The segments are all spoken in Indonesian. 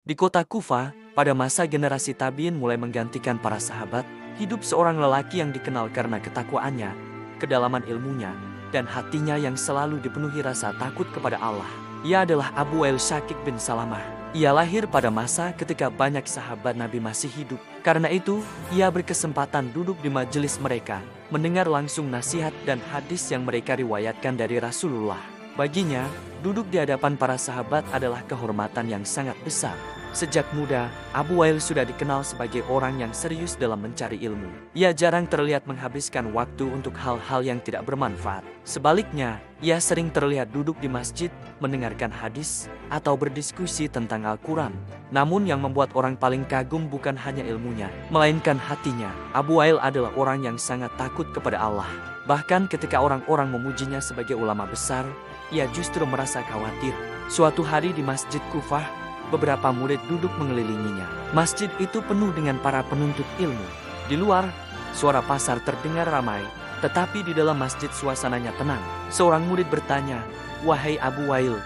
Di kota Kufa, pada masa generasi tabi'in mulai menggantikan para sahabat, hidup seorang lelaki yang dikenal karena ketakwaannya, kedalaman ilmunya, dan hatinya yang selalu dipenuhi rasa takut kepada Allah. Ia adalah Abu Wail Shaqiq bin Salamah. Ia lahir pada masa ketika banyak sahabat Nabi masih hidup. Karena itu, ia berkesempatan duduk di majelis mereka, mendengar langsung nasihat dan hadis yang mereka riwayatkan dari Rasulullah. Baginya, duduk di hadapan para sahabat adalah kehormatan yang sangat besar. Sejak muda, Abu Wail sudah dikenal sebagai orang yang serius dalam mencari ilmu. Ia jarang terlihat menghabiskan waktu untuk hal-hal yang tidak bermanfaat. Sebaliknya, ia sering terlihat duduk di masjid, mendengarkan hadis, atau berdiskusi tentang Al-Quran. Namun yang membuat orang paling kagum bukan hanya ilmunya, melainkan hatinya. Abu Wail adalah orang yang sangat takut kepada Allah. Bahkan ketika orang-orang memujinya sebagai ulama besar, ia justru merasa khawatir. Suatu hari di Masjid Kufah, beberapa murid duduk mengelilinginya. Masjid itu penuh dengan para penuntut ilmu. Di luar, suara pasar terdengar ramai, tetapi di dalam masjid suasananya tenang. Seorang murid bertanya, "Wahai Abu Wail,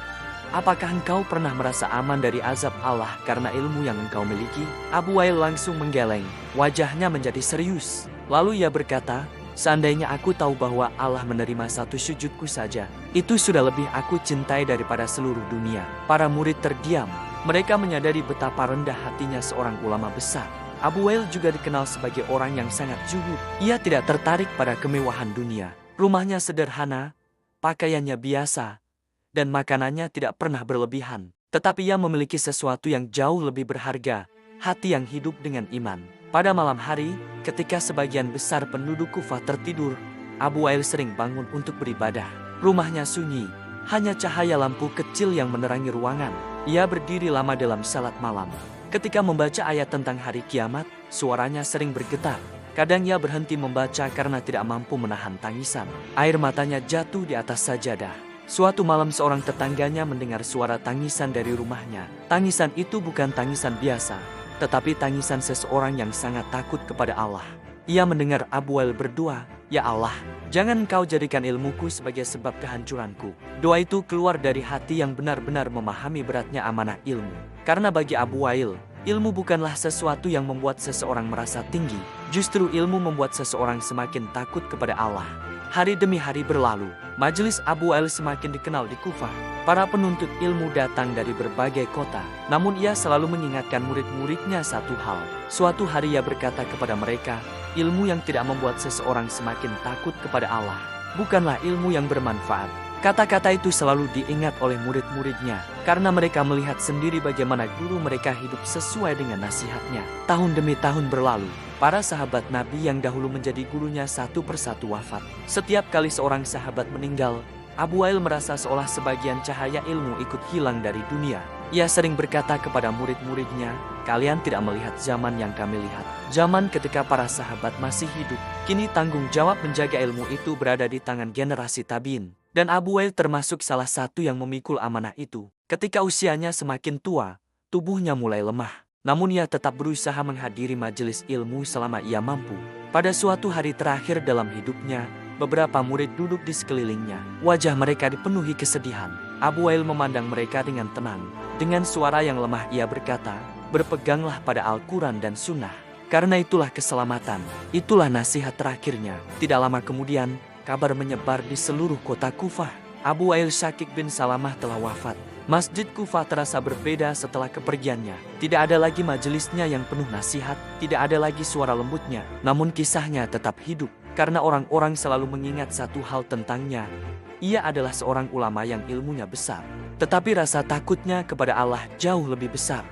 apakah engkau pernah merasa aman dari azab Allah karena ilmu yang engkau miliki?" Abu Wail langsung menggeleng, wajahnya menjadi serius. Lalu ia berkata, "Seandainya aku tahu bahwa Allah menerima satu sujudku saja, itu sudah lebih aku cintai daripada seluruh dunia." Para murid terdiam. Mereka menyadari betapa rendah hatinya seorang ulama besar. Abu Wail juga dikenal sebagai orang yang sangat zuhud. Ia tidak tertarik pada kemewahan dunia. Rumahnya sederhana, pakaiannya biasa, dan makanannya tidak pernah berlebihan. Tetapi ia memiliki sesuatu yang jauh lebih berharga, hati yang hidup dengan iman. Pada malam hari, ketika sebagian besar penduduk Kufah tertidur, Abu Wail sering bangun untuk beribadah. Rumahnya sunyi, hanya cahaya lampu kecil yang menerangi ruangan. Ia berdiri lama dalam salat malam. Ketika membaca ayat tentang hari kiamat, suaranya sering bergetar. Kadang ia berhenti membaca karena tidak mampu menahan tangisan. Air matanya jatuh di atas sajadah. Suatu malam seorang tetangganya mendengar suara tangisan dari rumahnya. Tangisan itu bukan tangisan biasa, tetapi tangisan seseorang yang sangat takut kepada Allah. Ia mendengar Abu Wail berdoa, "Ya Allah, jangan Engkau jadikan ilmuku sebagai sebab kehancuranku." Doa itu keluar dari hati yang benar-benar memahami beratnya amanah ilmu. Karena bagi Abu Wail, ilmu bukanlah sesuatu yang membuat seseorang merasa tinggi. Justru ilmu membuat seseorang semakin takut kepada Allah. Hari demi hari berlalu, majelis Abu Wail semakin dikenal di Kufah. Para penuntut ilmu datang dari berbagai kota. Namun ia selalu mengingatkan murid-muridnya satu hal. Suatu hari ia berkata kepada mereka, ilmu yang tidak membuat seseorang semakin takut kepada Allah bukanlah ilmu yang bermanfaat. Kata-kata itu selalu diingat oleh murid-muridnya, karena mereka melihat sendiri bagaimana guru mereka hidup sesuai dengan nasihatnya. Tahun demi tahun berlalu, para sahabat Nabi yang dahulu menjadi gurunya satu persatu wafat. Setiap kali seorang sahabat meninggal, Abu Wail merasa seolah sebagian cahaya ilmu ikut hilang dari dunia. Ia sering berkata kepada murid-muridnya, "Kalian tidak melihat zaman yang kami lihat. Zaman ketika para sahabat masih hidup. Kini tanggung jawab menjaga ilmu itu berada di tangan generasi tabi'in." Dan Abu Wail termasuk salah satu yang memikul amanah itu. Ketika usianya semakin tua, tubuhnya mulai lemah. Namun ia tetap berusaha menghadiri majelis ilmu selama ia mampu. Pada suatu hari terakhir dalam hidupnya, beberapa murid duduk di sekelilingnya. Wajah mereka dipenuhi kesedihan. Abu Wail memandang mereka dengan tenang. Dengan suara yang lemah ia berkata, "Berpeganglah pada Al-Quran dan Sunnah. Karena itulah keselamatan." Itulah nasihat terakhirnya. Tidak lama kemudian, kabar menyebar di seluruh kota Kufah. Abu Wail Shaqiq bin Salamah telah wafat. Masjid Kufah terasa berbeda setelah kepergiannya. Tidak ada lagi majelisnya yang penuh nasihat, tidak ada lagi suara lembutnya. Namun kisahnya tetap hidup, karena orang-orang selalu mengingat satu hal tentangnya. Ia adalah seorang ulama yang ilmunya besar, tetapi rasa takutnya kepada Allah jauh lebih besar.